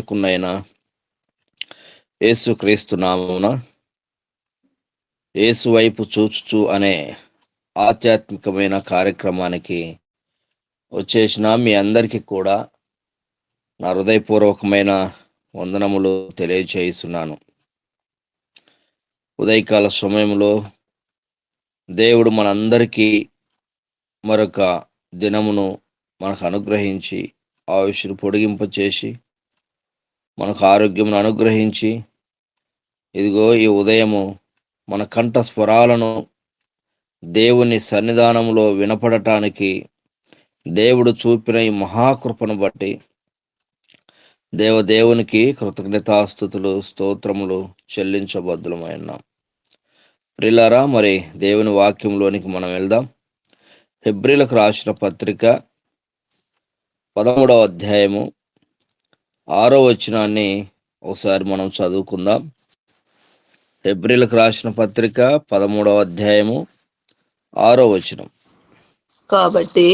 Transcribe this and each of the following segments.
రక్షకునైన యేసుక్రీస్తు నామమున యేసు వైపు చూచుచు అనే ఆధ్యాత్మికమైన కార్యక్రమానికి వచ్చేసిన మీ అందరికీ కూడా నా హృదయపూర్వకమైన వందనములు తెలియచేస్తున్నాను. ఉదయకాల సమయంలో దేవుడు మనందరికీ మరొక దినమును మనకు అనుగ్రహించి ఆయుష్ను పొడిగింపచేసి మనకు ఆరోగ్యమును అనుగ్రహించి ఇదిగో ఈ ఉదయము మన కంఠ స్వరాలను దేవుని సన్నిధానంలో వినపడటానికి దేవుడు చూపిన ఈ మహాకృపను బట్టి దేవునికి కృతజ్ఞతాస్తుతులు స్తోత్రములు చెల్లించబద్దులమైన ప్రియులారా, మరి దేవుని వాక్యంలోనికి మనం వెళ్దాం. హెబ్రీలకు రాసిన పత్రిక 13వ అధ్యాయము 6వ వచనాన్ని ఒకసారి మనం చదువుకుందాం. హెబ్రీలకు రాసిన పత్రిక 13వ అధ్యాయము 6వ వచనం. కాబట్టి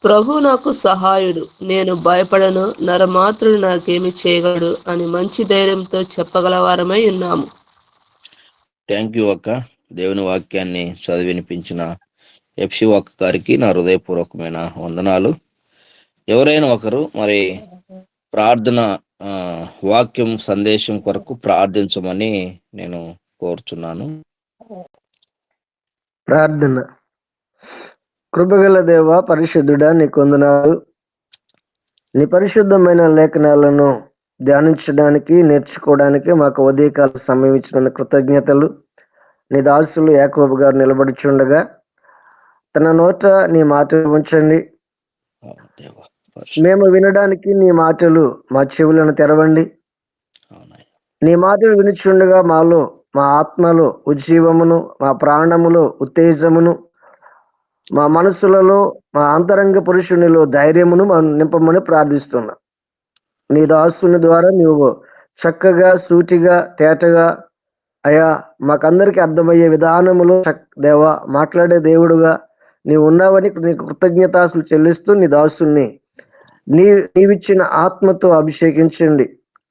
ప్రభు నాకు సహాయుడు, నేను భయపడను, నరమాత్రుడు నాకేమి చేయగలడు అని మంచి ధైర్యంతో చెప్పగలవారమై ఉన్నాము. థ్యాంక్ యూ అక్క. దేవుని వాక్యాన్ని చదివినిపించిన ఎఫ్సి అక్క గారికి నా హృదయపూర్వకమైన వందనాలు. ఎవరైనా ఒకరు మరి ప్రార్థన వాక్యం సందేశం కొరకు ప్రార్థించమని నేను కోరుచున్నాను. ప్రార్థన. కృపగల దేవ, పరిశుద్ధుడా, నీకు వందనాలు. నీ పరిశుద్ధమైన లేఖనాలను ధ్యానించడానికి నేర్చుకోవడానికి మాకు ఉదయకాల సమయం ఇచ్చిన కృతజ్ఞతలు. నీ దాసులు యాకోబు గారు నిలబడుచుండగా తన నోట నీ మాటలు ఉంచండి. మేము వినడానికి నీ మాటలు మా చెవులను తెరవండి. నీ మాటలు వినిచుండగా మాలో మా ఆత్మలో ఉజ్జీవమును, మా ప్రాణములో ఉత్తేజమును, మా మనసులలో మా అంతరంగ పురుషునిలో ధైర్యమును నింపమని ప్రార్థిస్తున్నా. నీ దాసుని ద్వారా నువ్వు చక్కగా, సూటిగా, తేటగా అయా మాకందరికి అర్థమయ్యే విధానములో దేవా మాట్లాడే దేవుడుగా నీవు ఉన్నావని నీకు కృతజ్ఞతాసులు చెల్లిస్తూ నీ దాసుని నీవిచ్చిన ఆత్మతో అభిషేకించండి.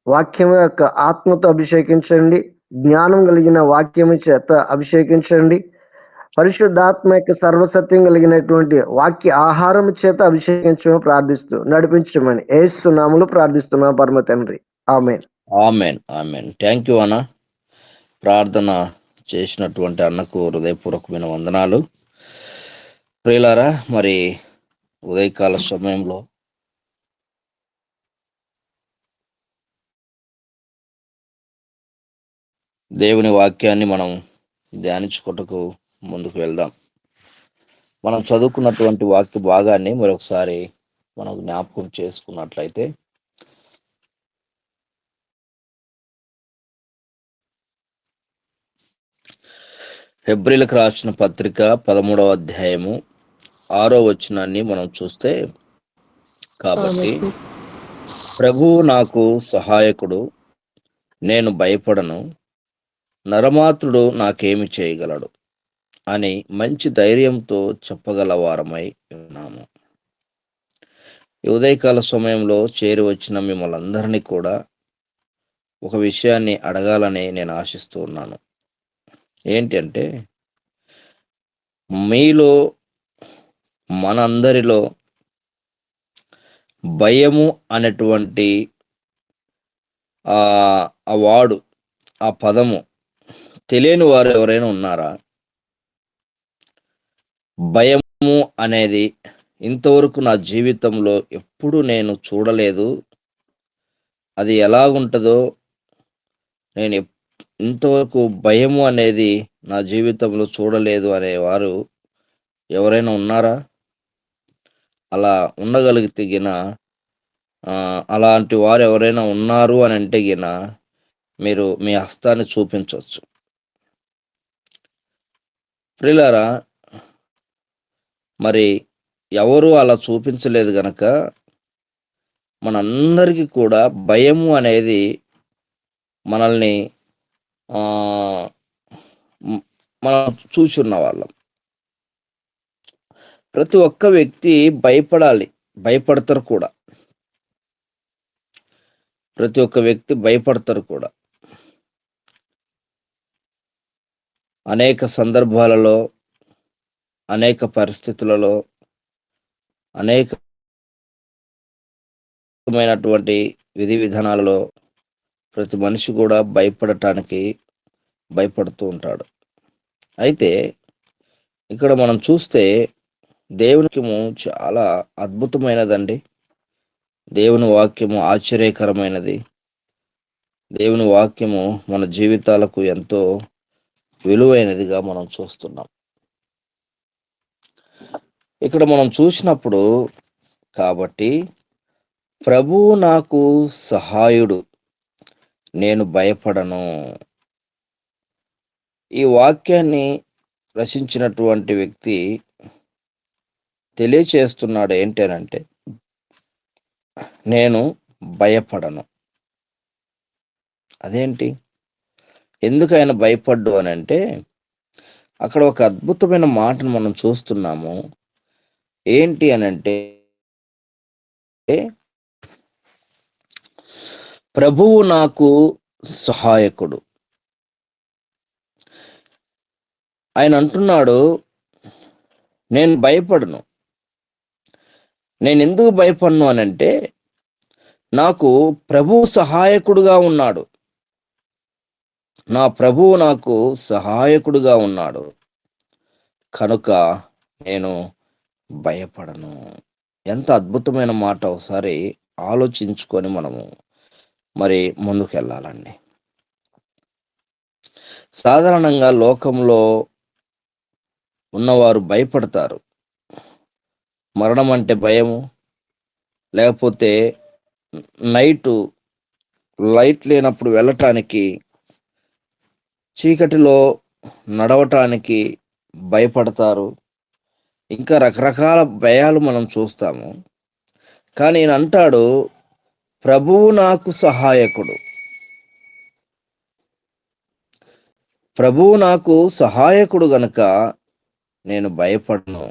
వాక్యం యొక్క ఆత్మతో అభిషేకించండి. జ్ఞానం కలిగిన వాక్యము చేత అభిషేకించండి. పరిశుద్ధాత్మ యొక్క సర్వసత్యం కలిగినటువంటి వాక్య ఆహారం చేత అభిషేకించమని ప్రార్థిస్తూ నడిపించమని యేసు నామములో ప్రార్థిస్తున్నాం పరమ తండ్రి. ఆమేన్. ఆమేన్. ఆమేన్. థ్యాంక్ యూ అన్న. ప్రార్థన చేసినటువంటి అన్నకు హృదయపూర్వకమైన వందనాలు. ప్రియులారా, మరి ఉదయకాల సమయంలో దేవుని వాక్యాన్ని మనం ధ్యానించుకోటకు ముందుకు వెళ్దాం. మనం చదువుకున్నటువంటి వాక్య భాగాన్ని మరొకసారి మనం జ్ఞాపకం చేసుకున్నట్లయితే హెబ్రీలకు రాసిన పత్రిక 13వ అధ్యాయము 6వ వచనాన్ని మనం చూస్తే, కాబట్టి ప్రభువు నాకు సహాయకుడు, నేను భయపడను, నరమాత్రుడు నాకేమి చేయగలడు అని మంచి ధైర్యంతో చెప్పగలవారమై ఉన్నాము. ఈ ఉదయకాల సమయంలో చేరి వచ్చిన మిమ్మల్ని అందరినీ కూడా ఒక విషయాన్ని అడగాలని నేను ఆశిస్తూ ఉన్నాను. ఏంటంటే, మీలో మనందరిలో భయము అనేటువంటి ఆ వాడు, ఆ పదము తెలియని వారు ఎవరైనా ఉన్నారా? భయము అనేది ఇంతవరకు నా జీవితంలో ఎప్పుడు నేను చూడలేదు, అది ఎలాగుంటుందో నేను ఇంతవరకు భయము అనేది నా జీవితంలో చూడలేదు అనేవారు ఎవరైనా ఉన్నారా? అలా ఉండగలిగితే గిన అలాంటి వారు ఎవరైనా ఉన్నారు అని అంటే గిన మీరు మీ హస్తాన్ని చూపించవచ్చు. ప్రియులారా, మరి ఎవరు అలా చూపించలేదు గనక మనందరికీ కూడా భయము అనేది మనల్ని మనం చూచున్న వాళ్ళం. ప్రతి ఒక్క వ్యక్తి భయపడాలి, భయపడతారు కూడా. ప్రతి ఒక్క వ్యక్తి భయపడతారు కూడా. అనేక సందర్భాలలో, అనేక పరిస్థితులలో, అనేకమైనటువంటి విధి విధానాలలో ప్రతి మనిషి కూడా భయపడుతూ ఉంటాడు. అయితే ఇక్కడ మనం చూస్తే దేవునికిము చాలా అద్భుతమైనదండి. దేవుని వాక్యము ఆశ్చర్యకరమైనది. దేవుని వాక్యము మన జీవితాలకు ఎంతో విలువైనదిగా మనం చూస్తున్నాం. ఇక్కడ మనం చూసినప్పుడు కాబట్టి ప్రభువు నాకు సహాయుడు, నేను భయపడను. ఈ వాక్యాన్ని రచించినటువంటి వ్యక్తి తెలియచేస్తున్నాడు ఏంటనంటే, నేను భయపడను. అదేంటి, ఎందుకు ఆయన భయపడ్డు అని అంటే, అక్కడ ఒక అద్భుతమైన మాటను మనం చూస్తున్నాము. ఏంటి అని అంటే, ప్రభువు నాకు సహాయకుడు. ఆయన అంటున్నాడు, నేను భయపడను. నేను ఎందుకు భయపడను అని అంటే, నాకు ప్రభువు సహాయకుడుగా ఉన్నాడు. నా ప్రభువు నాకు సహాయకుడుగా ఉన్నాడు కనుక నేను భయపడను. ఎంత అద్భుతమైన మాట! ఒకసారి ఆలోచించుకొని మనము మరి ముందుకెళ్ళాలండి. సాధారణంగా లోకంలో ఉన్నవారు భయపడతారు. మరణం అంటే భయము, లేకపోతే లైట్ లేనప్పుడు వెళ్ళటానికి, చీకటిలో నడవటానికి భయపడతారు. ఇంకా రకరకాల భయాలు మనం చూస్తాము. కానీ ఈయన అంటాడు, ప్రభువు నాకు సహాయకుడు. ప్రభువు నాకు సహాయకుడు గనుక నేను భయపడను.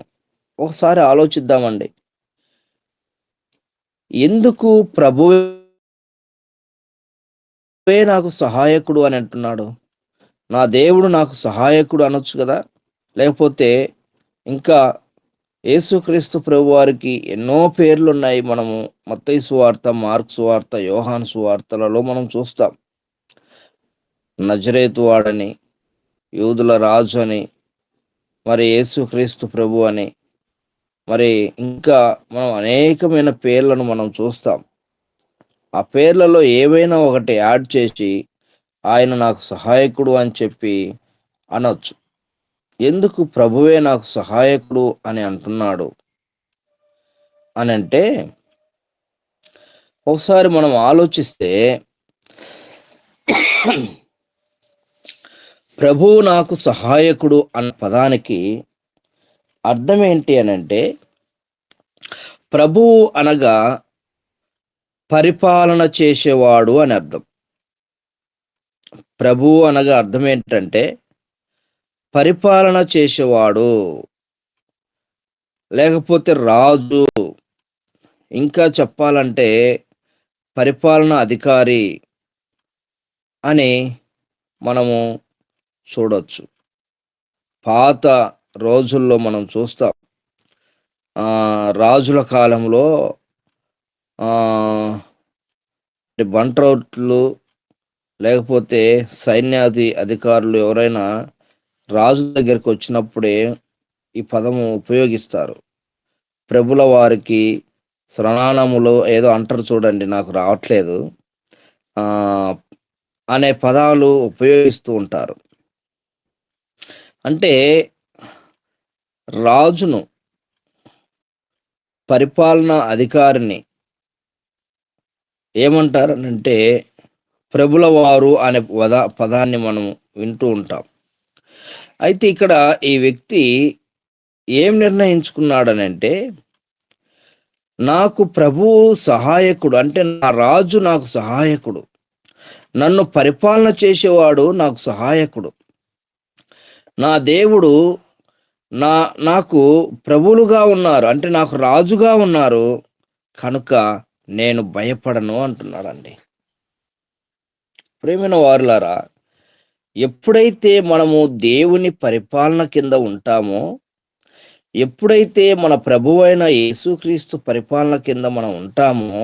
ఒకసారి ఆలోచిద్దామండి. ఎందుకు ప్రభువే నాకు సహాయకుడు అని అంటున్నాడు? నా దేవుడు నాకు సహాయకుడు అనొచ్చు కదా. లేకపోతే ఇంకా యేసుక్రీస్తు ప్రభు వారికి ఎన్నో పేర్లు ఉన్నాయి. మనము మత్తయి సువార్త, మార్కు సువార్త, యోహాను సువార్తలలో మనం చూస్తాం. నజరేతు వాడని, యూదుల రాజు అని, మరి యేసుక్రీస్తు ప్రభు అని, మరి ఇంకా మనం అనేకమైన పేర్లను మనం చూస్తాం. ఆ పేర్లలో ఏవైనా ఒకటి యాడ్ చేసి ఆయన నాకు సహాయకుడు అని చెప్పి అనొచ్చు. ఎందుకు ప్రభువే నాకు సహాయకుడు అని అంటున్నాడు అని అంటే, ఒకసారి మనం ఆలోచిస్తే ప్రభువు నాకు సహాయకుడు అన్న పదానికి అర్థం ఏంటి అని అంటే, ప్రభువు అనగా పరిపాలన చేసేవాడు అని అర్థం. ప్రభువు అనగా అర్థం ఏంటంటే పరిపాలన చేసేవాడు, లేకపోతే రాజు, ఇంకా చెప్పాలంటే పరిపాలన అధికారి అని మనము చూడొచ్చు. పాత రోజుల్లో మనం చూస్తాం, రాజుల కాలంలో బంట్రోట్లు లేకపోతే సైన్యాధి అధికారులు ఎవరైనా రాజు దగ్గరికి వచ్చినప్పుడే ఈ పదము ఉపయోగిస్తారు. ప్రభుల వారికి స్నానములు ఏదో అంటారు చూడండి, నాకు రావట్లేదు, అనే పదాలు ఉపయోగిస్తూ ఉంటారు. అంటే రాజును, పరిపాలనా అధికారిని ఏమంటారనంటే ప్రభుల వారు అనే పదాన్ని మనం వింటూ ఉంటాం. అయితే ఇక్కడ ఈ వ్యక్తి ఏం నిర్ణయించుకున్నాడనంటే, నాకు ప్రభువు సహాయకుడు అంటే నా రాజు నాకు సహాయకుడు, నన్ను పరిపాలన చేసేవాడు నాకు సహాయకుడు, నా దేవుడు నాకు ప్రభువులుగా ఉన్నారు, అంటే నాకు రాజుగా ఉన్నారు కనుక నేను భయపడను అంటున్నాడండి. ప్రియమైన వారులారా, ఎప్పుడైతే మనము దేవుని పరిపాలన కింద ఉంటామో, ఎప్పుడైతే మన ప్రభువైన యేసుక్రీస్తు పరిపాలన కింద మనం ఉంటామో,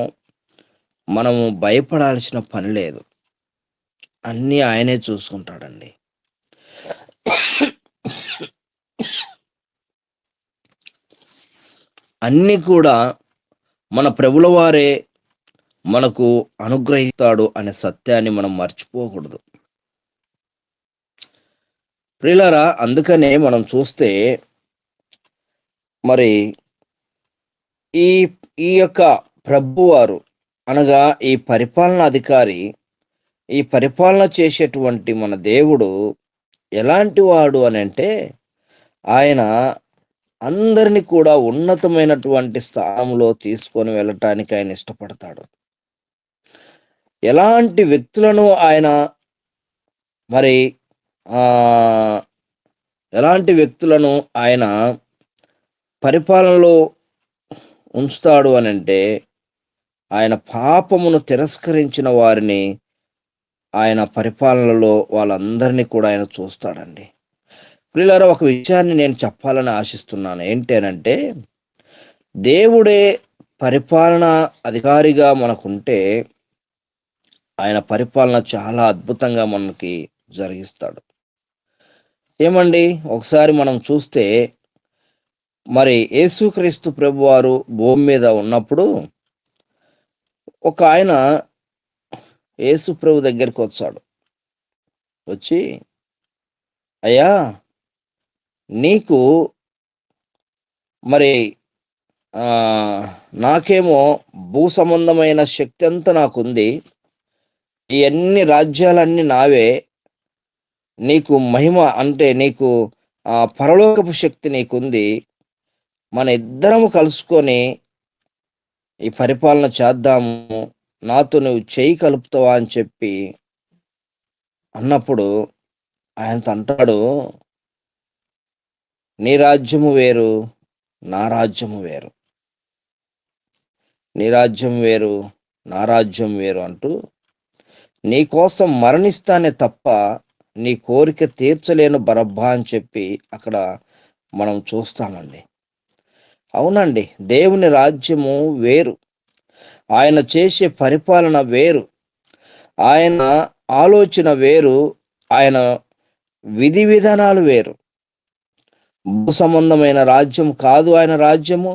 మనము భయపడాల్సిన పని లేదు. అన్నీ ఆయనే చూసుకుంటాడండి. అన్నీ కూడా మన ప్రభుల వారే మనకు అనుగ్రహిస్తాడు అనే సత్యాన్ని మనం మర్చిపోకూడదు. ప్రియులారా, అందుకనే మనం చూస్తే మరి ఈ ఈ యొక్క ప్రభువారు అనగా ఈ పరిపాలన అధికారి, ఈ పరిపాలన చేసేటువంటి మన దేవుడు ఎలాంటి వాడు అని అంటే, ఆయన అందరినీ కూడా ఉన్నతమైనటువంటి స్థానంలో తీసుకొని వెళ్ళటానికి ఆయన ఇష్టపడతాడు. ఎలాంటి వ్యక్తులను ఆయన మరి ఆ ఎలాంటి వ్యక్తులను ఆయన పరిపాలనలో ఉంచుతాడు అని అంటే, ఆయన పాపమును తిరస్కరించిన వారిని ఆయన పరిపాలనలో వాళ్ళందరినీ కూడా ఆయన చూస్తాడండి. ప్రియులారా, ఒక విషయాన్ని నేను చెప్పాలని ఆశిస్తున్నాను. ఏంటనంటే, దేవుడే పరిపాలన అధికారిగా మనకుంటే ఆయన పరిపాలన చాలా అద్భుతంగా మనకి జరిగిస్తాడు. ఏమండి, ఒకసారి మనం చూస్తే మరి యేసుక్రీస్తు ప్రభువారు భూమి మీద ఉన్నప్పుడు ఒక ఆయన యేసు ప్రభు దగ్గరికి వచ్చాడు. వచ్చి, అయ్యా, నీకు మరి నాకేమో భూ సంబంధమైన శక్తి అంతా నాకుంది, ఈ అన్ని రాజ్యాలన్నీ నావే, నీకు మహిమ అంటే నీకు పరలోకపు శక్తి నీకుంది, మన ఇద్దరము కలుసుకొని ఈ పరిపాలన చేద్దాము, నాతో నువ్వు చేయి కలుపుతావా అని చెప్పి అన్నప్పుడు ఆయనతో అంటాడు, నీ రాజ్యము వేరు, నా రాజ్యము వేరు, నీ రాజ్యం వేరు, నా రాజ్యం వేరు అంటూ, నీ కోసం మరణిస్తానే తప్ప నీ కోరిక తీర్చలేను బరబ్బా అని చెప్పి అక్కడ మనం చూస్తామండి. అవునండి, దేవుని రాజ్యము వేరు, ఆయన చేసే పరిపాలన వేరు, ఆయన ఆలోచన వేరు, ఆయన విధి విధానాలు వేరు. భూ సంబంధమైన రాజ్యం కాదు ఆయన రాజ్యము,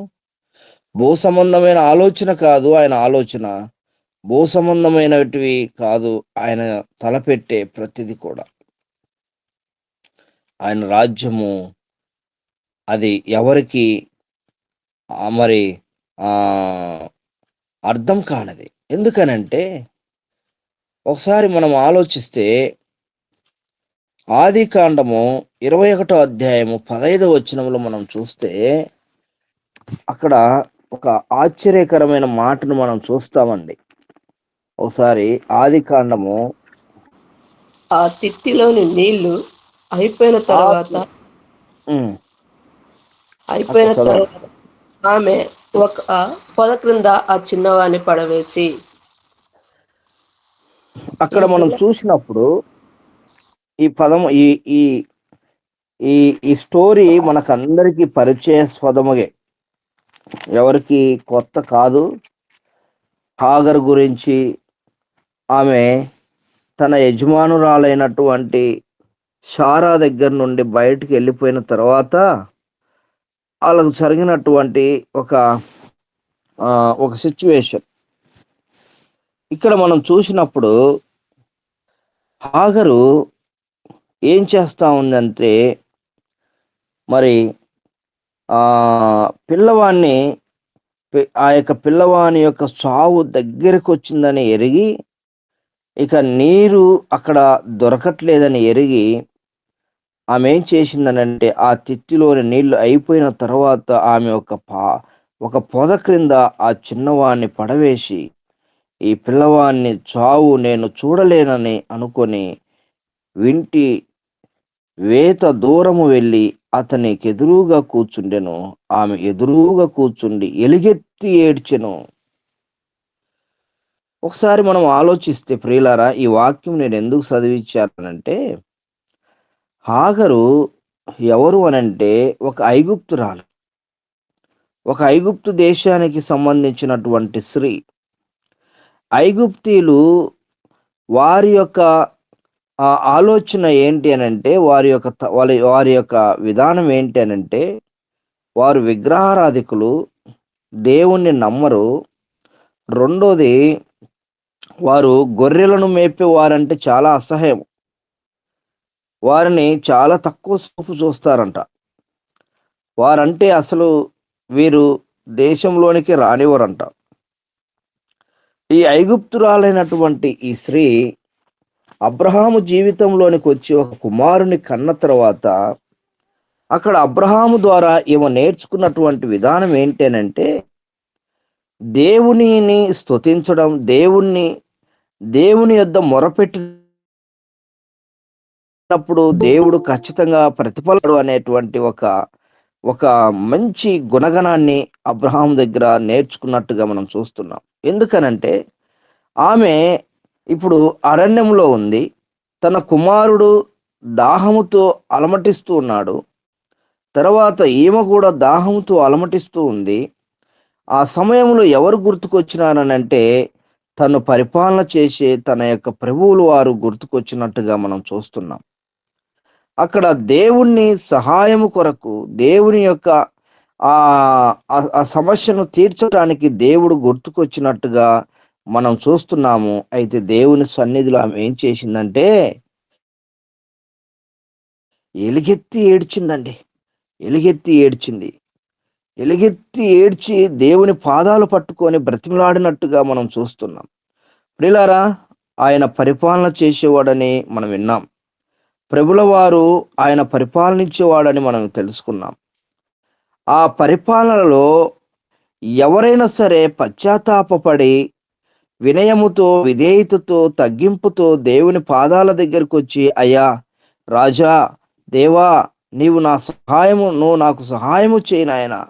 భూ సంబంధమైన ఆలోచన కాదు ఆయన ఆలోచన, భూ సంబంధమైనటివి కాదు ఆయన తలపెట్టే ప్రతిది కూడా. ఆయన రాజ్యము అది ఎవరికి మరి అర్థం కానిది. ఎందుకనంటే, ఒకసారి మనం ఆలోచిస్తే ఆదికాండము 21వ అధ్యాయము 15వ వచనంలో మనం చూస్తే అక్కడ ఒక ఆశ్చర్యకరమైన మాటను మనం చూస్తామండి. ఒకసారి ఆదికాండము, ఆ తిత్తిలోని నీళ్లు అయిపోయిన తర్వాత ఆమె ఒక పొద క్రింద ఆ చిన్నవాణ్ణి పడవేసి, అక్కడ మనం చూసినప్పుడు ఈ పదము ఈ ఈ ఈ ఈ స్టోరీ మనకందరికీ పరిచయాస్పదముగే, ఎవరికి కొత్త కాదు. హాగర్ గురించి, ఆమె తన యజమానురాలైనటువంటి షారా దగ్గర నుండి బయటికి వెళ్ళిపోయిన తర్వాత వాళ్ళకు జరిగినటువంటి ఒక సిచ్యువేషన్ ఇక్కడ మనం చూసినప్పుడు, హాగరు ఏం చేస్తా ఉందంటే, మరి పిల్లవాడిని, ఆ యొక్క పిల్లవాని యొక్క చావు దగ్గరకు వచ్చిందని ఎరిగి, ఇక నీరు అక్కడ దొరకట్లేదని ఎరిగి ఆమె ఏం చేసిందనంటే, ఆ తిత్తిలోని నీళ్లు అయిపోయిన తర్వాత ఆమె ఒక పొద క్రింద ఆ చిన్నవాణ్ణి పడవేసి, ఈ పిల్లవాడిని చావు నేను చూడలేనని అనుకొని వింటి వేత దూరము వెళ్ళి అతనికి ఎదురుగా కూర్చుండెను. ఆమె ఎదురుగా కూర్చుండి ఎలుగెత్తి ఏడ్చెను. ఒకసారి మనం ఆలోచిస్తే ప్రియులారా, ఈ వాక్యం నేను ఎందుకు చదివించానంటే, హాగరు ఎవరు అనంటే ఒక ఐగుప్తురాలు. ఒక ఐగుప్తు దేశానికి సంబంధించినటువంటి స్త్రీ. ఐగుప్తీయులు వారి యొక్క ఆలోచన ఏంటి అనంటే, వారి యొక్క విధానం ఏంటి అనంటే, వారు విగ్రహారాధికులు, దేవుణ్ణి నమ్మరు. రెండోది, వారు గొర్రెలను మేపేవారంటే చాలా అసహ్యం. వారిని చాలా తక్కువ చూపు చూస్తారంట. వారంటే అసలు వీరు దేశంలోనికి రానివ్వరంట. ఈ ఐగుప్తురాలైనటువంటి ఈ స్త్రీ అబ్రహాము జీవితంలోనికి వచ్చి ఒక కుమారుని కన్న తర్వాత, అక్కడ అబ్రహాము ద్వారా ఈమె నేర్చుకున్నటువంటి విధానం ఏంటనంటే, దేవునిని స్తుతించడం, దేవుని యొద్ద మొరపెట్టినప్పుడు దేవుడు ఖచ్చితంగా ప్రతిఫలడు అనేటువంటి ఒక మంచి గుణగణాన్ని అబ్రహాం దగ్గర నేర్చుకున్నట్టుగా మనం చూస్తున్నాం. ఎందుకనంటే, ఆమె ఇప్పుడు అరణ్యంలో ఉంది. తన కుమారుడు దాహముతో అలమటిస్తూ ఉన్నాడు. తర్వాత ఈమె కూడా దాహంతో అలమటిస్తూ ఉంది. ఆ సమయంలో ఎవరు గుర్తుకొచ్చినారనంటే, తను పరిపాలన చేసే తన యొక్క ప్రభువులు వారు గుర్తుకొచ్చినట్టుగా మనం చూస్తున్నాం. అక్కడ దేవుని సహాయము కొరకు, దేవుని యొక్క ఆ సమస్యను తీర్చడానికి దేవుడు గుర్తుకొచ్చినట్టుగా మనం చూస్తున్నాము. అయితే దేవుని సన్నిధిలో ఆమె ఏం చేసిందంటే, ఎలుగెత్తి ఏడ్చిందండి. ఎలుగెత్తి ఏడ్చింది. ఎలుగెత్తి ఏడ్చి దేవుని పాదాలు పట్టుకొని బ్రతిమలాడినట్టుగా మనం చూస్తున్నాం. ప్రియులారా, ఆయన పరిపాలన చేసేవాడని మనం విన్నాం. ప్రభుల వారు ఆయన పరిపాలనించేవాడని మనం తెలుసుకున్నాం. ఆ పరిపాలనలో ఎవరైనా సరే పశ్చాత్తాపపడి వినయముతో, విధేయతతో, తగ్గింపుతో దేవుని పాదాల దగ్గరికి వచ్చి, అయ్యా రాజా, దేవా, నువ్వు నాకు సహాయము చేయి నాయనా,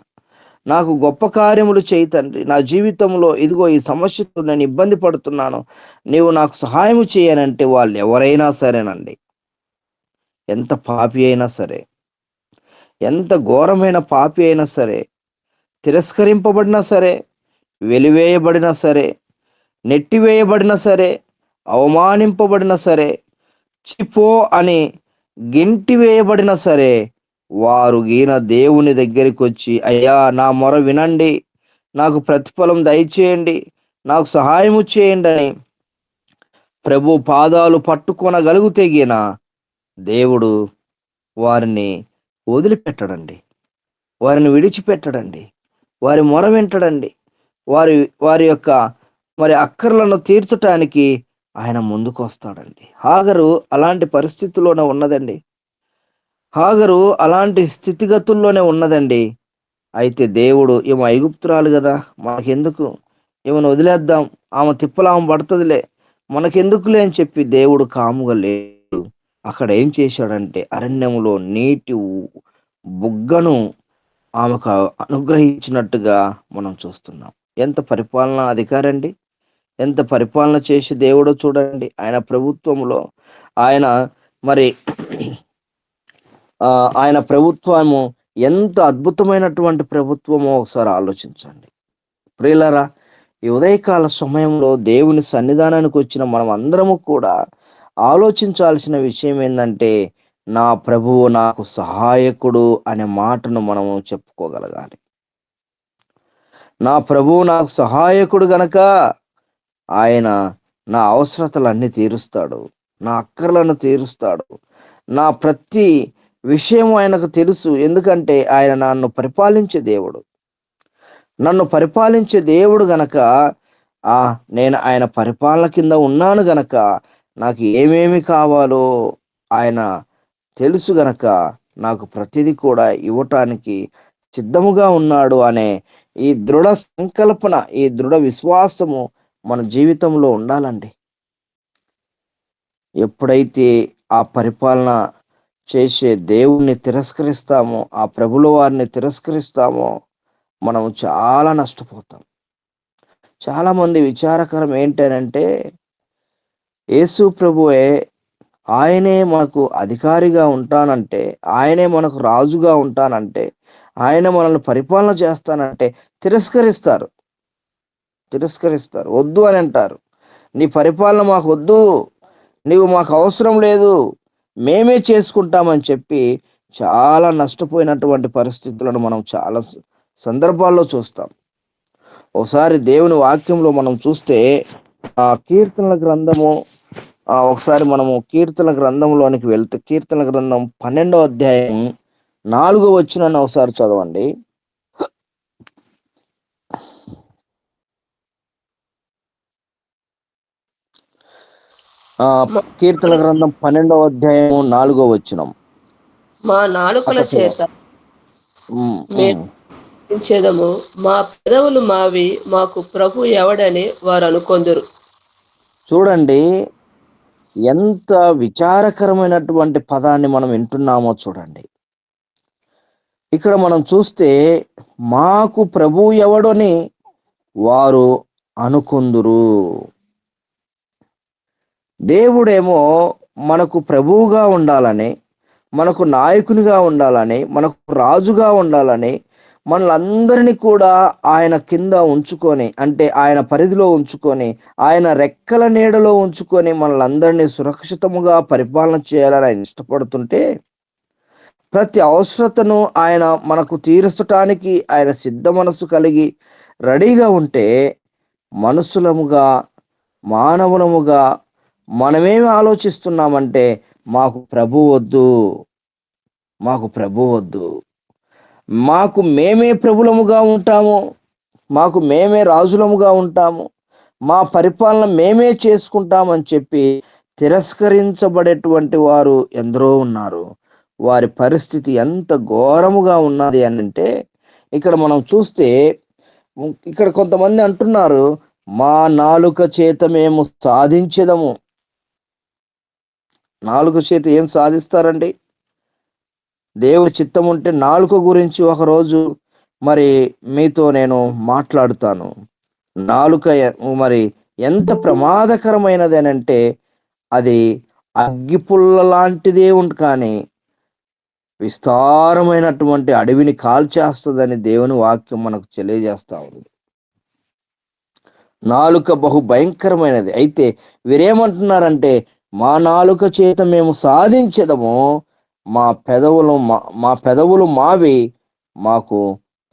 నాకు గొప్ప కార్యములు చేయి తండ్రి, నా జీవితంలో ఇదిగో ఈ సమస్యతో నేను ఇబ్బంది పడుతున్నాను, నీవు నాకు సహాయము చేయనంటే వాళ్ళు ఎవరైనా సరేనండి, ఎంత పాపి అయినా సరే, ఎంత ఘోరమైన పాపి అయినా సరే, తిరస్కరింపబడినా సరే, వెలివేయబడినా సరే, నెట్టివేయబడినా సరే, అవమానింపబడినా సరే, చిపో అని గెంటి వేయబడినా సరే, వారు దేవుని దగ్గరికి వచ్చి, అయ్యా నా మొర వినండి, నాకు ప్రతిఫలం దయచేయండి, నాకు సహాయము చేయండి అని ప్రభు పాదాలు పట్టుకొనగలిగితే దేవుడు వారిని వదిలిపెట్టడండి, వారిని విడిచిపెట్టడండి, వారి మొర వింటడండి. వారి వారి యొక్క అక్కర్లను తీర్చటానికి ఆయన ముందుకు వస్తాడండి. హాగరు అలాంటి పరిస్థితుల్లోనే ఉన్నదండి. హాగరు అలాంటి స్థితిగతుల్లోనే ఉన్నదండి. అయితే దేవుడు, ఈమె ఐగుప్తురాలు కదా, మనకెందుకు, ఈమెను వదిలేద్దాం, ఆమె తిప్పలు ఆమె పడుతుందిలే, మనకెందుకులే అని చెప్పి దేవుడు కాముగా లేడు. అక్కడ ఏం చేశాడంటే, అరణ్యంలో నీటి బుగ్గను ఆమెకు అనుగ్రహించినట్టుగా మనం చూస్తున్నాం. ఎంత పరిపాలనా అధికారండి, ఎంత పరిపాలన చేసి దేవుడో చూడండి. ఆయన ప్రభుత్వంలో ఆయన మరి ఆయన ప్రభుత్వము ఎంత అద్భుతమైనటువంటి ప్రభుత్వమో ఒకసారి ఆలోచించండి. ప్రియులారా, ఈ ఉదయకాల సమయంలో దేవుని సన్నిధానానికి వచ్చిన మనం అందరము కూడా ఆలోచించాల్సిన విషయం ఏంటంటే, నా ప్రభువు నాకు సహాయకుడు అనే మాటను మనము చెప్పుకోగలగాలి. నా ప్రభువు నాకు సహాయకుడు గనక ఆయన నా అవసరతలన్నీ తీరుస్తాడు, నా అక్కర్లను తీరుస్తాడు, నా ప్రతి విషయం ఆయనకు తెలుసు. ఎందుకంటే ఆయన నన్ను పరిపాలించే దేవుడు గనక, నేను ఆయన పరిపాలన కింద ఉన్నాను గనక నాకు ఏమేమి కావాలో ఆయన తెలుసు గనక నాకు ప్రతిదీ కూడా ఇవ్వటానికి సిద్ధముగా ఉన్నాడు అనే ఈ దృఢ సంకల్పన, ఈ దృఢ విశ్వాసము మన జీవితంలో ఉండాలండి. ఎప్పుడైతే ఆ పరిపాలన చేసే దేవుణ్ణి తిరస్కరిస్తామో, ఆ ప్రభుల వారిని తిరస్కరిస్తామో, మనం చాలా నష్టపోతాం, చాలా మంది విచారకరం ఏంటనంటే, యేసు ప్రభువే ఆయనే మనకు అధికారిగా ఉంటానంటే, ఆయనే మనకు రాజుగా ఉంటానంటే, ఆయన మనల్ని పరిపాలన చేస్తానంటే తిరస్కరిస్తారు. వద్దు అని అంటారు. నీ పరిపాలన మాకు వద్దు, నీవు మాకు అవసరం లేదు, మేమే చేసుకుంటామని చెప్పి చాలా నష్టపోయినటువంటి పరిస్థితులను మనం చాలా సందర్భాల్లో చూస్తాం. ఒకసారి దేవుని వాక్యంలో మనం చూస్తే కీర్తనల గ్రంథము ఒకసారి మనము కీర్తన గ్రంథంలోనికి వెళ్తే, కీర్తన గ్రంథం 12వ అధ్యాయం 4వ వచనాన్ని ఒకసారి చదవండి. కీర్తన గ్రంథం 12వ అధ్యాయం 4వ వచనం. మా నాలుకల చేత మేము మా పెదవులు మావి, మాకు ప్రభు ఎవడని వారు అనుకొందురు. చూడండి, ఎంత విచారకరమైనటువంటి పదాన్ని మనం వింటున్నామో చూడండి. ఇక్కడ మనం చూస్తే మాకు ప్రభు ఎవడని వారు అనుకొందురు. దేవుడేమో మనకు ప్రభువుగా ఉండాలని, మనకు నాయకునిగా ఉండాలని, మనకు రాజుగా ఉండాలని, మనలందరినీ కూడా ఆయన కింద ఉంచుకొని, అంటే ఆయన పరిధిలో ఉంచుకొని, ఆయన రెక్కల నీడలో ఉంచుకొని మనలందరినీ సురక్షితముగా పరిపాలన చేయాలని ఆయన ఇష్టపడుతుంటే, ప్రతి అవసరతను ఆయన మనకు తీర్చటానికి ఆయన సిద్ధ మనసు కలిగి రెడీగా ఉంటే, మనుషులముగా, మానవులముగా మనమేమి ఆలోచిస్తున్నామంటే, మాకు ప్రభు వద్దు, మాకు మేమే ప్రభులముగా ఉంటాము, మాకు మేమే రాజులముగా ఉంటాము, మా పరిపాలన మేమే చేసుకుంటామని చెప్పి తిరస్కరించబడేటువంటి వారు ఎందరో ఉన్నారు. వారి పరిస్థితి ఎంత ఘోరముగా ఉన్నది అని అంటే, ఇక్కడ మనం చూస్తే ఇక్కడ కొంతమంది అంటున్నారు, మా నాలుక చేత మేము సాధించెదము. నాలుక చేత ఏం సాధిస్తారండి? దేవుడి చిత్తం ఉంటే నాలుక గురించి ఒకరోజు మరి మీతో నేను మాట్లాడుతాను. నాలుక మరి ఎంత ప్రమాదకరమైనది అని అంటే, అది అగ్గిపుల్ల లాంటిదే కానీ విస్తారమైనటువంటి అడవిని కాల్చేస్తుందని దేవుని వాక్యం మనకు తెలియజేస్తా ఉంది. నాలుక బహు భయంకరమైనది. అయితే వీరేమంటున్నారంటే, మా నాలుక చేత మేము సాధించదము, మా పెదవులు మావి, మాకు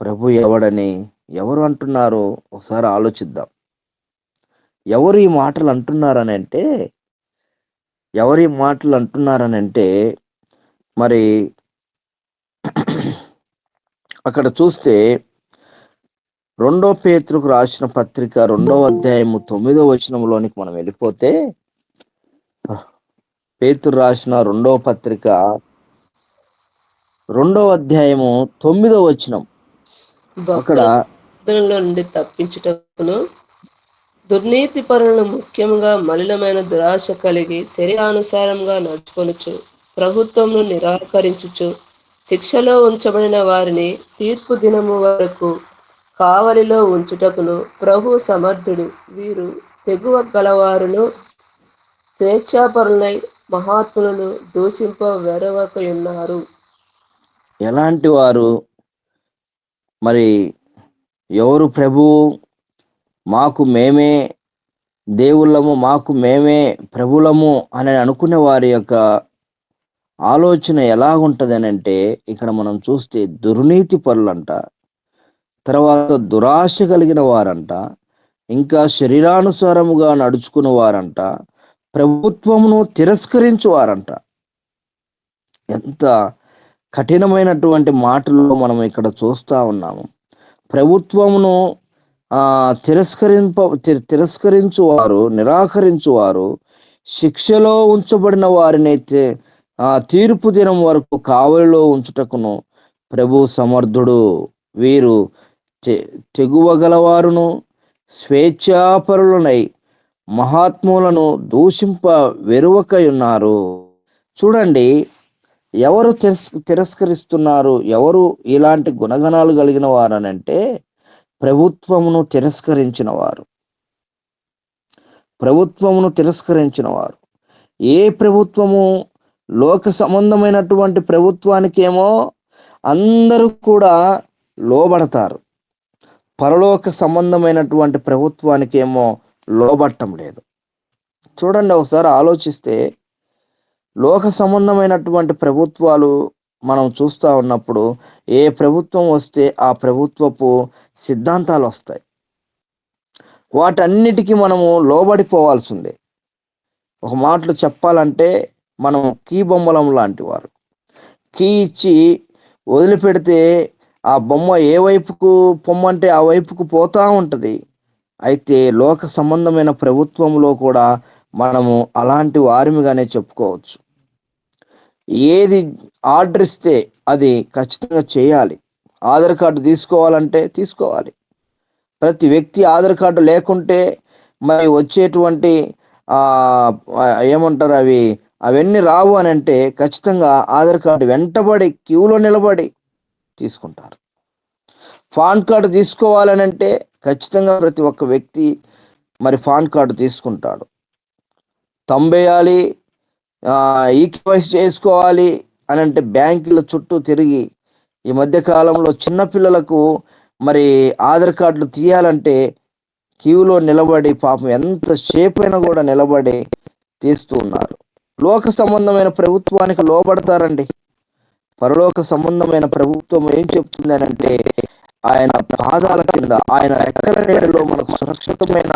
ప్రభు ఎవడని ఎవరు అంటున్నారు? ఒకసారి ఆలోచిద్దాం. ఎవరు ఈ మాటలు అంటున్నారనంటే మరి అక్కడ చూస్తే 2 పేతురుకు రాసిన పత్రిక 2వ అధ్యాయము 9వ వచనంలోనికి మనం వెళ్ళిపోతే, పేతురు రాసిన 2వ పత్రిక 2వ అధ్యాయము 9వ వచనం. అక్కడ నుండి తప్పించుటకును, దుర్నీతి పరులను, ముఖ్యంగా మలినమైన దురాశ కలిగి శరీరానుసారంగా నడుచుకొనుచు, ప్రభుత్వమును నిరాకరించుచు, శిక్షలో ఉంచబడిన వారిని తీర్పు దినము వరకు కావలిలో ఉంచుటకును ప్రభు సమర్థుడు. వీరు తెగువ గలవారును, స్వేచ్ఛాపరులై మహాత్ములను దూషింప వెరవకయున్నారు. ఎలాంటి వారు? మరి ఎవరు ప్రభువు? మాకు మేమే దేవుళ్ళము, మాకు మేమే ప్రభులము అని అనుకునే వారి యొక్క ఆలోచన ఎలా ఉంటుంది అని అంటే, ఇక్కడ మనం చూస్తే దుర్నీతి పరులంట, తర్వాత దురాశ కలిగిన వారంట, ఇంకా శరీరానుసారముగా నడుచుకున్న వారంట, ప్రభుత్వమును తిరస్కరించువారంట. ఎంత కఠినమైనటువంటి మాటలు మనం ఇక్కడ చూస్తా ఉన్నాము. ప్రభుత్వమును తిరస్కరించువారు, నిరాకరించువారు, శిక్షలో ఉంచబడిన వారిని తీర్పు దినం వరకు కావలిలో ఉంచుటకును ప్రభు సమర్థుడు. వీరు తెగువగలవారును, స్వేచ్ఛాపరులనై మహాత్ములను దూషింప వెరువకయున్నారు. చూడండి, ఎవరు తిరస్కరిస్తున్నారు? ఎవరు ఇలాంటి గుణగణాలు కలిగిన వారనంటే, ప్రభుత్వమును తిరస్కరించిన వారు, ప్రభుత్వమును తిరస్కరించిన వారు. ఏ ప్రభుత్వము లోక సంబంధమైనటువంటి ప్రభుత్వానికేమో అందరూ కూడా లోబడతారు, పరలోక సంబంధమైనటువంటి ప్రభుత్వానికేమో లోబట్టం లేదు. చూడండి, ఒకసారి ఆలోచిస్తే లోక సంబంధమైనటువంటి ప్రభుత్వాలు మనం చూస్తూ ఉన్నప్పుడు ఏ ప్రభుత్వం వస్తే ఆ ప్రభుత్వపు సిద్ధాంతాలు వస్తాయి. వాటన్నిటికీ మనము లోబడిపోవాల్సిందే. ఒక మాటలు చెప్పాలంటే మనం కీ బొమ్మలం లాంటి వారు. కీ ఇచ్చి వదిలిపెడితే ఆ బొమ్మ ఏ వైపుకు పొమ్మంటే ఆ వైపుకు పోతూ ఉంటుంది. అయితే లోక సంబంధమైన ప్రభుత్వంలో కూడా మనము అలాంటి వారిమిగానే చెప్పుకోవచ్చు. ఏది ఆర్డర్ ఇస్తే అది ఖచ్చితంగా చేయాలి. ఆధార్ కార్డు తీసుకోవాలంటే తీసుకోవాలి. ప్రతి వ్యక్తి ఆధార్ కార్డు లేకుంటే మరి వచ్చేటువంటి ఏమంటారు అవన్నీ రావు అని అంటే ఖచ్చితంగా ఆధార్ కార్డు వెంటబడి క్యూలో నిలబడి తీసుకుంటారు. పాన్ కార్డు తీసుకోవాలని అంటే ఖచ్చితంగా ప్రతి ఒక్క వ్యక్తి మరి పాన్ కార్డు తీసుకుంటాడు. తంబేయాలి, ఈకేవైసీ చేసుకోవాలి అని అంటే బ్యాంకుల చుట్టూ తిరిగి, ఈ మధ్య కాలంలో చిన్నపిల్లలకు మరి ఆధార్ కార్డులు తీయాలంటే క్యూలో నిలబడి పాపం ఎంతసేపు అయినా కూడా నిలబడి తీస్తూ ఉన్నారు. లోక సంబంధమైన ప్రభుత్వానికి లోబడతారండి. పరలోక సంబంధమైన ప్రభుత్వం ఏం చెప్తుంది అని అంటే, ఆయన పాదాల కింద, ఆయన రెక్కల నీడలో మనకు సురక్షితమైన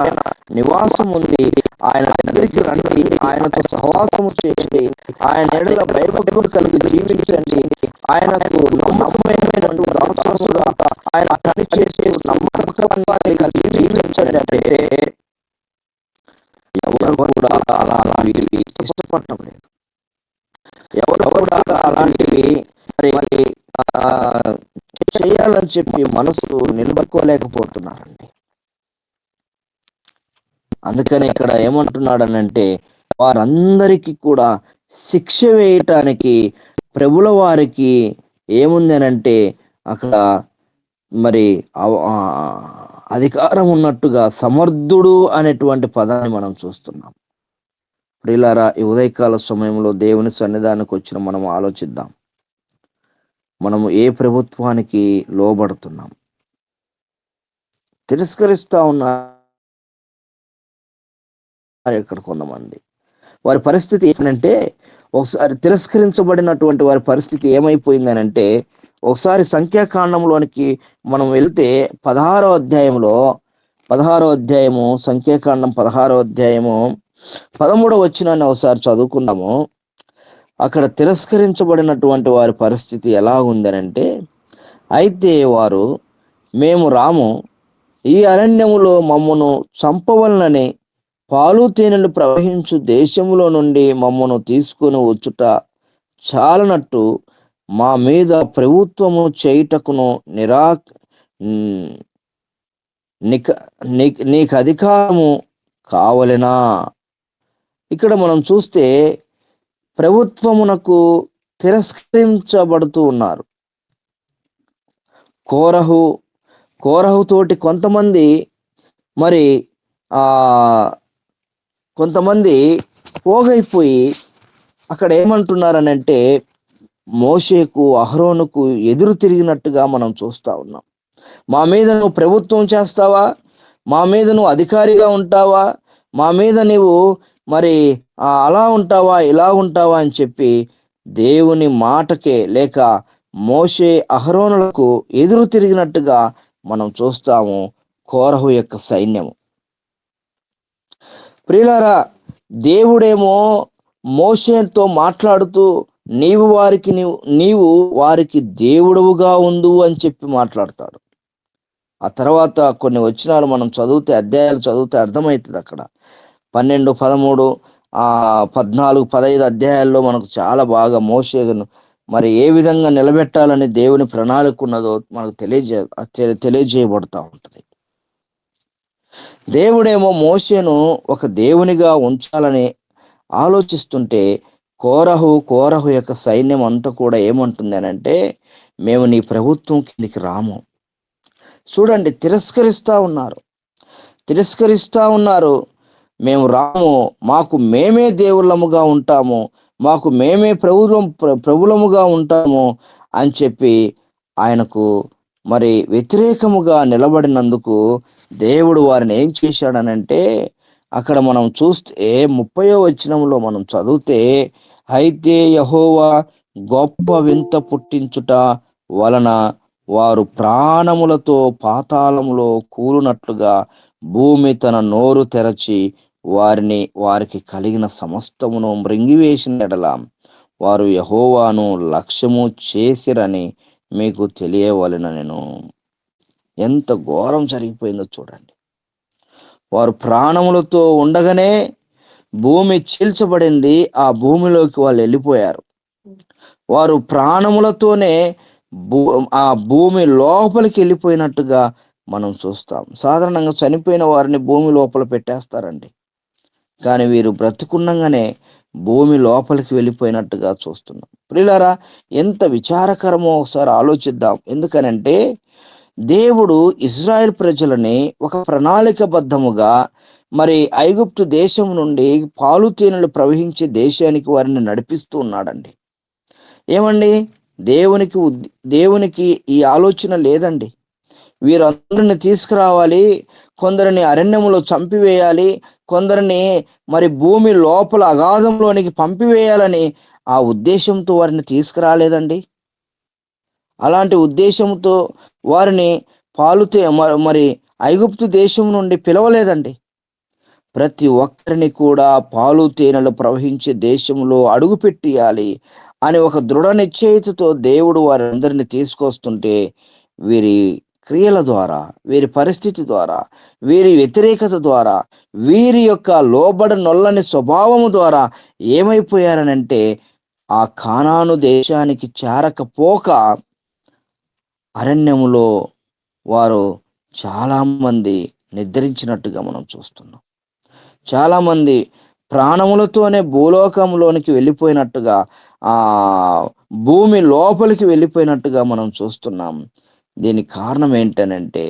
నివాసం ఉంది. ఆయన దగ్గరికి రండి, ఆయనతో సహవాసము చేయండి, ఆయన నీడల భయభక్తులు కలిగి జీవించండి, ఆయనకు నమ్మకమైనటువంటి దాసులుగా ఆయన పని చేసే నమ్మకంగా కలిగి జీవించండి అంటే ఎవరు కూడా అలాంటివి ఇష్టపడటం లేదు. ఎవరు కూడా అలాంటివి మరి చేయాలని చెప్పి మనసు నిలబడుకోలేకపోతున్నారండి. అందుకని ఇక్కడ ఏమంటున్నాడనంటే, వారందరికీ కూడా శిక్ష వేయటానికి ప్రభుల వారికి ఏముంది అనంటే అక్కడ మరి అధికారం ఉన్నట్టుగా సమర్థుడు అనేటువంటి పదాన్ని మనం చూస్తున్నాం. ప్రియులారా, ఈ ఉదయకాల సమయంలో దేవుని సన్నిధానానికి వచ్చిన మనం ఆలోచిద్దాం. మనము ఏ ప్రభుత్వానికి లోబడుతున్నాం? తిరస్కరిస్తా ఉన్నారు ఇక్కడ కొంతమంది. వారి పరిస్థితి ఏంటంటే, ఒకసారి తిరస్కరించబడినటువంటి వారి పరిస్థితి ఏమైపోయిందనంటే, ఒకసారి సంఖ్యాకాండంలోనికి మనం వెళ్తే 16వ అధ్యాయము సంఖ్యాకాండం 16వ అధ్యాయము 13వ వచనాన్ని ఒకసారి చదువుకుందాము. అక్కడ తిరస్కరించబడినటువంటి వారి పరిస్థితి ఎలా ఉందనంటే, అయితే వారు, మేము రాము, ఈ అరణ్యములో మమ్మను చంపవలనని పాలు తేనెలు ప్రవహించు దేశములో నుండి మమ్మను తీసుకొని వచ్చుట చాలనట్టు మా మీద ప్రభుత్వము చేయుటకును నీకు అధికారము కావలెనా? ఇక్కడ మనం చూస్తే ప్రభుత్వమునకు తిరస్కరించబడుతూ ఉన్నారు. కోరహు తోటి కొంతమంది మరి కొంతమంది పోగైపోయి అక్కడ ఏమంటున్నారనంటే, మోషేకు అహరోనుకు ఎదురు తిరిగినట్టుగా మనం చూస్తూ ఉన్నాం. మా మీద నువ్వు ప్రభుత్వం చేస్తావా? మా మీద నువ్వు అధికారిగా ఉంటావా? మా మీద నీవు మరి అలా ఉంటావా, ఇలా ఉంటావా అని చెప్పి దేవుని మాటకే లేక మోషే అహరోనులకు ఎదురు తిరిగినట్టుగా మనం చూస్తాము కోరహు యొక్క సైన్యము. ప్రియులారా, దేవుడేమో మోషేతో మాట్లాడుతూ నీవు వారికి దేవుడవుగా ఉండు అని చెప్పి మాట్లాడతాడు. ఆ తర్వాత కొన్ని వచనాలు మనం అధ్యాయాలు చదివితే అర్థమవుతుంది. అక్కడ 12, 13, 14, 15 అధ్యాయాల్లో మనకు చాలా బాగా మోషేను మరి ఏ విధంగా నిలబెట్టాలని దేవుని ప్రణాళిక ఉన్నదో మనకు తెలియజేయబడతా ఉంటుంది. దేవుడేమో మోషేను ఒక దేవునిగా ఉంచాలని ఆలోచిస్తుంటే కోరహు యొక్క సైన్యం అంతా కూడా ఏమంటుంది అనంటే, మేము నీ ప్రభుత్వం కిందికి రాము. చూడండి, తిరస్కరిస్తా ఉన్నారు. మేము రాము, మాకు మేమే దేవుళ్ళముగా ఉంటాము, మాకు మేమే ప్రభులముగా ఉంటాము అని చెప్పి ఆయనకు మరి వ్యతిరేకముగా నిలబడినందుకు దేవుడు వారిని ఏం చేశాడనంటే, అక్కడ మనం చూస్తే 30వ వచనంలో మనం చదివితే, అయితే యెహోవా గొప్ప వింత పుట్టించుట వలన వారు ప్రాణములతో పాతాళములో కూలునట్లుగా భూమి తన నోరు తెరచి వారికి కలిగిన సమస్తమును మృంగివేసిన ఎడల వారు యెహోవాను లక్ష్యము చేసిరని మీకు తెలియవలెననెను. ఎంత ఘోరం జరిగిపోయిందో చూడండి. వారు ప్రాణములతో ఉండగానే భూమి చీల్చబడింది, ఆ భూమిలోకి వాళ్ళు వెళ్ళిపోయారు. వారు ప్రాణములతోనే ఆ భూమి లోపలికి వెళ్ళిపోయినట్టుగా మనం చూస్తాం. సాధారణంగా చనిపోయిన వారిని భూమి లోపల పెట్టేస్తారండి, కానీ వీరు బ్రతుకున్నగానే భూమి లోపలికి వెళ్ళిపోయినట్టుగా చూస్తున్నాం. ప్రియులారా, ఎంత విచారకరమో ఒకసారి ఆలోచిద్దాం. ఎందుకనంటే దేవుడు ఇజ్రాయెల్ ప్రజలని ఒక ప్రణాళికబద్ధముగా మరి ఐగుప్తు దేశం నుండి పాలు తేనెలు ప్రవహించే దేశానికి వారిని నడిపిస్తూ ఉన్నాడండి. ఏమండి, దేవునికి ఈ ఆలోచన లేదండి. వీరందరిని తీసుకురావాలి, కొందరిని అరణ్యములో చంపివేయాలి, కొందరిని మరి భూమి లోపల అగాధంలోనికి పంపివేయాలని ఆ ఉద్దేశంతో వారిని తీసుకురాలేదండి. అలాంటి ఉద్దేశంతో వారిని మరి ఐగుప్తు దేశం నుండి పిలవలేదండి. ప్రతి ఒక్కరిని కూడా పాలు తేనెలు ప్రవహించే దేశంలో అడుగు పెట్టియాలి అని ఒక దృఢ నిశ్చయితతో దేవుడు వారందరిని తీసుకొస్తుంటే, వీరి క్రియల ద్వారా, వీరి పరిస్థితి ద్వారా, వీరి వ్యతిరేకత ద్వారా, వీరి యొక్క నొల్లని స్వభావము ద్వారా ఏమైపోయారనంటే, ఆ కానాను దేశానికి చేరకపోక అరణ్యములో వారు చాలా మంది నిద్రించినట్టుగా మనం చూస్తున్నాం. చాలా మంది ప్రాణములతోనే భూలోకంలోనికి వెళ్ళిపోయినట్టుగా, ఆ భూమి లోపలికి వెళ్ళిపోయినట్టుగా మనం చూస్తున్నాం. దీనికి కారణం ఏంటనంటే,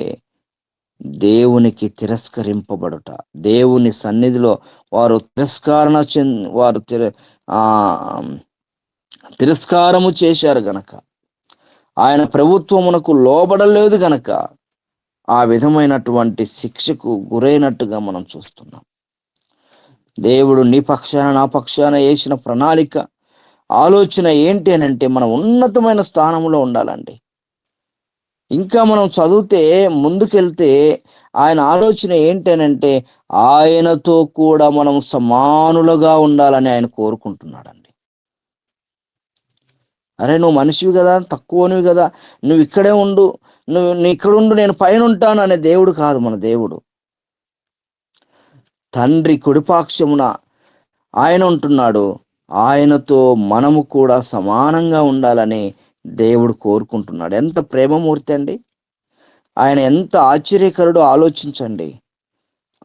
దేవునికి తిరస్కరింపబడుట. దేవుని సన్నిధిలో వారు తిరస్కారము చేశారు గనక, ఆయన ప్రభుత్వమునకు లోబడలేదు గనక ఆ విధమైనటువంటి శిక్షకు గురైనట్టుగా మనం చూస్తున్నాం. దేవుడు నీ పక్షాన నా పక్షాన వేసిన ప్రణాళిక, ఆలోచన ఏంటి అని అంటే, మనం ఉన్నతమైన స్థానంలో ఉండాలండి. ఇంకా మనం చదివితే ముందుకెళ్తే ఆయన ఆలోచన ఏంటనంటే, ఆయనతో కూడా మనం సమానులుగా ఉండాలని ఆయన కోరుకుంటున్నాడండి. అరే, నువ్వు మనిషివి కదా, తక్కువనివి కదా, నువ్వు ఇక్కడే ఉండు, నువ్వు ఇక్కడ ఉండు, నేను పైన ఉంటాను అనే దేవుడు కాదు మన దేవుడు. తండ్రి కుడిపాక్షమున ఆయన ఉంటున్నాడు. ఆయనతో మనము కూడా సమానంగా ఉండాలని దేవుడు కోరుకుంటున్నాడు. ఎంత ప్రేమమూర్తి అండి ఆయన, ఎంత ఆశ్చర్యకరుడు ఆలోచించండి.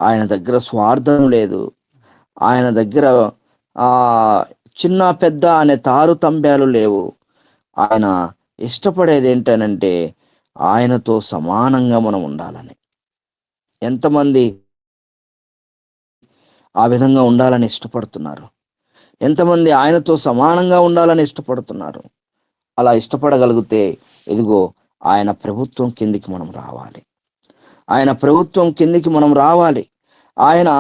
ఆయన దగ్గర స్వార్థం లేదు. ఆయన దగ్గర చిన్న పెద్ద అనే తారుతంబ్యాలు లేవు. ఆయన ఇష్టపడేది ఏంటనంటే, ఆయనతో సమానంగా మనం ఉండాలని. ఎంతమంది ఆ విధంగా ఉండాలని ఇష్టపడుతున్నారు? ఎంతమంది ఆయనతో సమానంగా ఉండాలని ఇష్టపడుతున్నారు? అలా ఇష్టపడగలిగితే, ఇదిగో ఆయన ప్రభుత్వం కిందికి మనం రావాలి. ఆయన ప్రభుత్వం కిందికి మనం రావాలి. ఆయన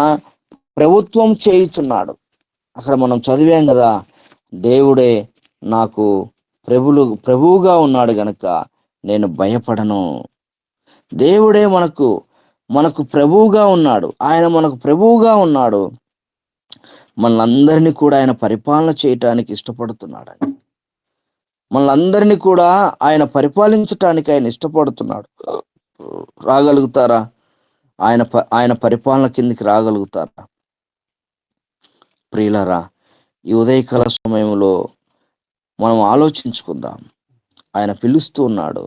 ప్రభుత్వం చేయుచున్నాడు. అక్కడ మనం చదివాం కదా, దేవుడే నాకు ప్రభువుగా ఉన్నాడు గనక నేను భయపడను. దేవుడే మనకు ప్రభువుగా ఉన్నాడు. ఆయన మనకు ప్రభువుగా ఉన్నాడు. మనలందరినీ కూడా ఆయన పరిపాలన చేయటానికి ఇష్టపడుతున్నాడండి. మనలందరినీ కూడా ఆయన పరిపాలించటానికి ఆయన ఇష్టపడుతున్నాడు. రాగలుగుతారా? ఆయన పరిపాలన కిందికి రాగలుగుతారా? ప్రియులారా, ఈ ఉదయకాల సమయంలో మనం ఆలోచించుకుందాం. ఆయన పిలుస్తూ ఉన్నాడు.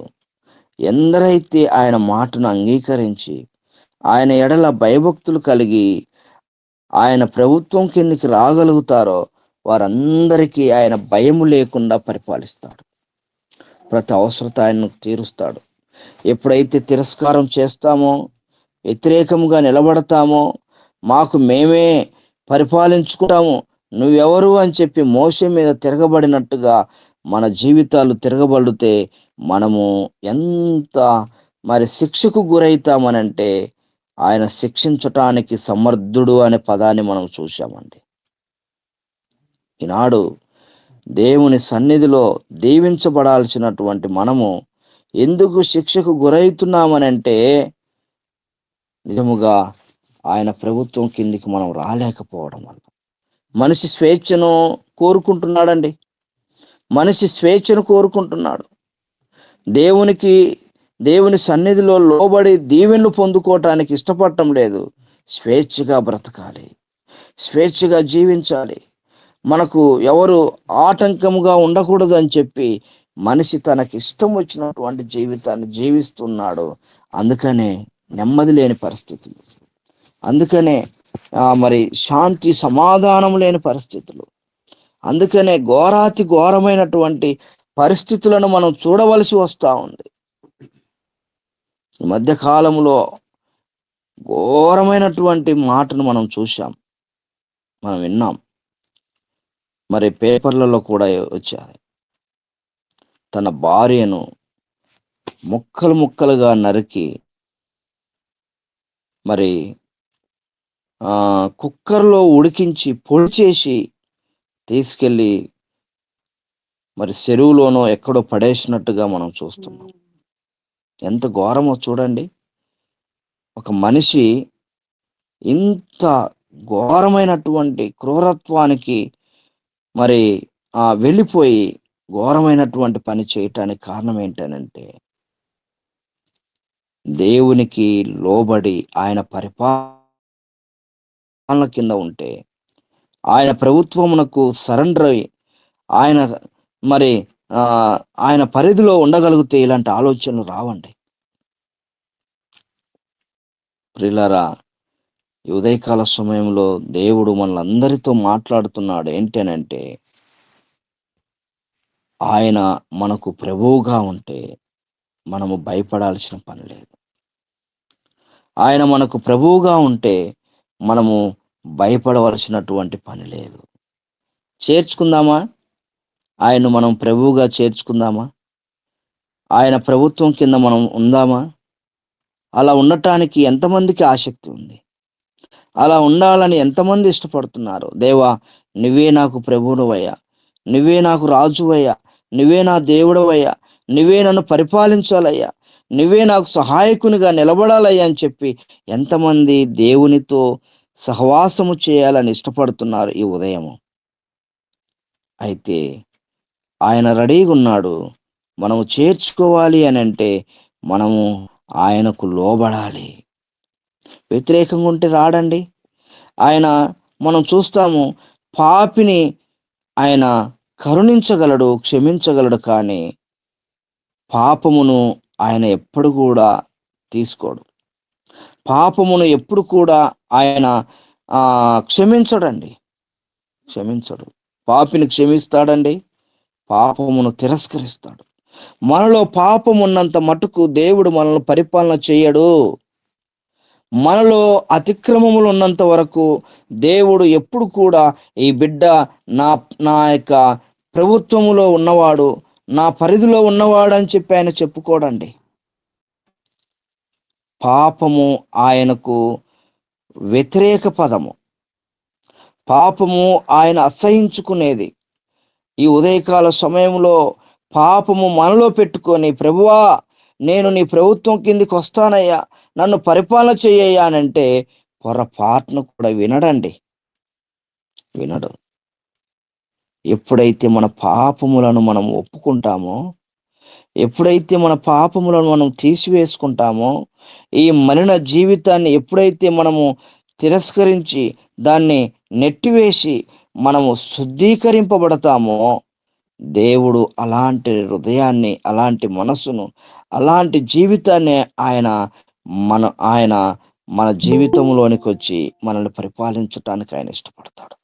ఎందరైతే ఆయన మాటను అంగీకరించి ఆయన ఎడల భయభక్తులు కలిగి ఆయన ప్రభుత్వం కిందికి రాగలుగుతారో వారందరికీ ఆయన భయము లేకుండా పరిపాలిస్తాడు. ప్రతి అవసరత ఆయనను తీరుస్తాడు. ఎప్పుడైతే తిరస్కారం చేస్తామో, వ్యతిరేకంగా నిలబడతామో, మాకు మేమే పరిపాలించుకుంటాము, నువ్వెవరు అని చెప్పి మోషే మీద తిరగబడినట్టుగా మన జీవితాలు తిరగబడితే మనము ఎంత శిక్షకు గురవుతామనంటే, ఆయన శిక్షించటానికి సమర్థుడు అనే పదాన్ని మనం చూశామండి. ఈనాడు దేవుని సన్నిధిలో దీవించబడాల్సినటువంటి మనము ఎందుకు శిక్షకు గురవుతున్నామనంటే, నిజముగా ఆయన ప్రభుత్వం కిందికి మనం రాలేకపోవడం వల్ల. మనిషి స్వేచ్ఛను కోరుకుంటున్నాడండి. మనిషి స్వేచ్ఛను కోరుకుంటున్నాడు. దేవుని సన్నిధిలో లోబడి దీవెనలు పొందుకోవటానికి ఇష్టపడటం లేదు. స్వేచ్ఛగా బ్రతకాలి, స్వేచ్ఛగా జీవించాలి, మనకు ఎవరు ఆటంకముగా ఉండకూడదు అని చెప్పి మనిషి తనకి ఇష్టం వచ్చినటువంటి జీవితాన్ని జీవిస్తున్నాడు. అందుకనే నెమ్మది లేని పరిస్థితులు, అందుకనే శాంతి సమాధానం లేని పరిస్థితులు, అందుకనే ఘోరాతి ఘోరమైనటువంటి పరిస్థితులను మనం చూడవలసి వస్తూ ఉంది. ఈ మధ్య కాలంలో ఘోరమైనటువంటి మాటను మనం చూశాం, మనం విన్నాం. పేపర్లలో కూడా వచ్చాయి. తన భార్యను ముక్కలు ముక్కలుగా నరికి కుక్కర్లో ఉడికించి పొడి చేసి తీసుకెళ్ళి చెరువులోనో ఎక్కడో పడేసినట్టుగా మనం చూస్తున్నాం. ఎంత ఘోరమో చూడండి. ఒక మనిషి ఇంత ఘోరమైనటువంటి క్రూరత్వానికి వెళ్ళిపోయి ఘోరమైనటువంటి పని చేయటానికి కారణం ఏంటనంటే, దేవునికి లోబడి ఆయన పరిపాలన కింద ఉంటే, ఆయన ప్రభుత్వమునకు సరెండర్ అయి ఆయన ఆయన పరిధిలో ఉండగలిగితే ఇలాంటి ఆలోచనలు రావండి. ప్రియులారా, ఈ ఉదయకాల సమయంలో దేవుడు మనలందరితో మాట్లాడుతున్నాడు. ఏంటనంటే, ఆయన మనకు ప్రభువుగా ఉంటే మనము భయపడాల్సిన పని లేదు. ఆయన మనకు ప్రభువుగా ఉంటే మనము భయపడవలసినటువంటి పని లేదు. చేర్చుకుందామా? ఆయన్ను మనం ప్రభువుగా చేర్చుకుందామా? ఆయన ప్రభుత్వం కింద మనం ఉందామా? అలా ఉండటానికి ఎంతమందికి ఆసక్తి ఉంది? అలా ఉండాలని ఎంతమంది ఇష్టపడుతున్నారు? దేవా, నువ్వే నాకు ప్రభువువయ్యా, నువ్వే నాకు రాజువయ్యా, నువ్వే నా దేవుడవయ్యా, నువ్వే నన్ను పరిపాలించాలయ్యా, నువ్వే నాకు సహాయకునిగా నిలబడాలయ్యా అని చెప్పి ఎంతమంది దేవునితో సహవాసము చేయాలని ఇష్టపడుతున్నారు ఈ ఉదయము? అయితే ఆయన రెడీగా ఉన్నాడు. మనము చేర్చుకోవాలి అని అంటే మనము ఆయనకు లోబడాలి. వ్యతిరేకంగా ఉంటే రాడండి ఆయన. మనం చూస్తాము, పాపిని ఆయన కరుణించగలడు, క్షమించగలడు, కానీ పాపమును ఆయన ఎప్పుడు కూడా తీసుకోడు. పాపమును ఎప్పుడు కూడా ఆయన క్షమించడండి, క్షమించడు. పాపిని క్షమిస్తాడండి, పాపమును తిరస్కరిస్తాడు. మనలో పాపం ఉన్నంత మటుకు దేవుడు మనల్ని పరిపాలన చేయడు. మనలో అతిక్రమములు ఉన్నంత వరకు దేవుడు ఎప్పుడు కూడా ఈ బిడ్డ నా యొక్క ప్రభుత్వములో ఉన్నవాడు, నా పరిధిలో ఉన్నవాడు అని చెప్పి ఆయన చెప్పుకోడండి. పాపము ఆయనకు వ్యతిరేక పదము, పాపము ఆయన అసహించుకునేది. ఈ ఉదయకాల సమయంలో పాపము మనలో పెట్టుకొని, ప్రభువా నేను నీ ప్రభుత్వం కిందికి వస్తానయ్యా, నన్ను పరిపాలన చెయ్యయ్యా అనంటే పొరపాటును కూడా వినడండి, వినడు. ఎప్పుడైతే మన పాపములను మనం ఒప్పుకుంటామో, ఎప్పుడైతే మన పాపములను మనం తీసివేసుకుంటామో, ఈ మలిన జీవితాన్ని ఎప్పుడైతే మనము తిరస్కరించి దాన్ని నెట్టివేసి మనము శుద్ధీకరింపబడతామో, దేవుడు అలాంటి హృదయాన్ని, అలాంటి మనసును, అలాంటి జీవితాన్ని ఆయన మన జీవితంలోనికి వచ్చి మనల్ని పరిపాలించటానికి ఆయన ఇష్టపడతాడు.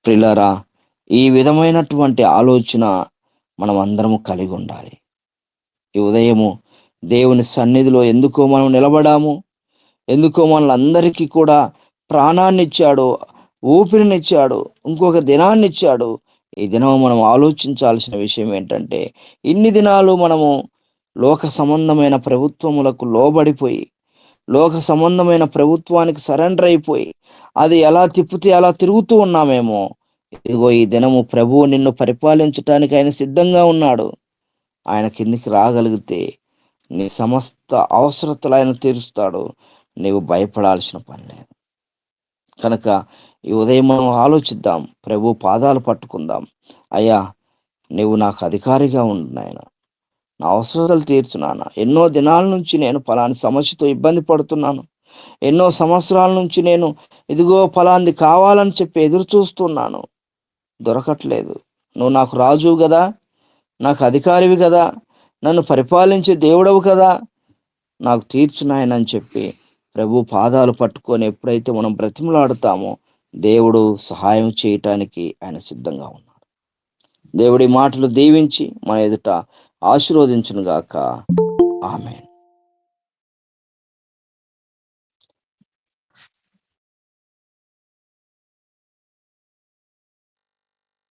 ప్రియులారా, ఈ విధమైనటువంటి ఆలోచన మనం అందరము కలిగి ఉండాలి. ఈ ఉదయము దేవుని సన్నిధిలో ఎందుకో మనం నిలబడాము, ఎందుకో మనలందరికీ కూడా ప్రాణాన్ని ఇచ్చాడు, ఊపిరినిచ్చాడు, ఇంకొక దినాన్ని ఇచ్చాడు. ఈ దినం మనం ఆలోచించాల్సిన విషయం ఏంటంటే, ఇన్ని దినాలు మనము లోక సంబంధమైన ప్రభుత్వములకు లోబడిపోయి, లోక సంబంధమైన ప్రభుత్వానికి సరెండర్ అయిపోయి, అది ఎలా తిప్పితే అలా తిరుగుతూ ఉన్నామేమో. ఇదిగో ఈ దినము ప్రభువు నిన్ను పరిపాలించటానికి ఆయన సిద్ధంగా ఉన్నాడు. ఆయన కిందికి రాగలిగితే నీ సమస్త అవసరతలు ఆయన తీరుస్తాడు. నీవు భయపడాల్సిన పని లేదు. కనుక ఈ ఉదయం మనం ఆలోచిద్దాం, ప్రభు పాదాలు పట్టుకుందాం. అయ్యా, నీవు నాకు అధికారిగా ఉండు నాయన, నా అవసరాలు తీర్చు నాన్న. ఎన్నో దినాల నుంచి నేను ఫలాని సమస్యతో ఇబ్బంది పడుతున్నాను. ఎన్నో సంవత్సరాల నుంచి నేను ఇదిగో ఫలాంది కావాలని చెప్పి ఎదురు చూస్తున్నాను, దొరకట్లేదు. నువ్వు నాకు రాజువు కదా, నాకు అధికారివి కదా, నన్ను పరిపాలించే దేవుడవు కదా, నాకు తీర్చు నాయనని చెప్పి ప్రభు పాదాలు పట్టుకొని ఎప్పుడైతే మనం బ్రతిమలాడుతామో దేవుడు సహాయం చేయటానికి ఆయన సిద్ధంగా ఉన్నాడు. దేవుడి మాటలు దీవించి మన ఎదుట ఆశీర్వదించును గాక. ఆమేన్.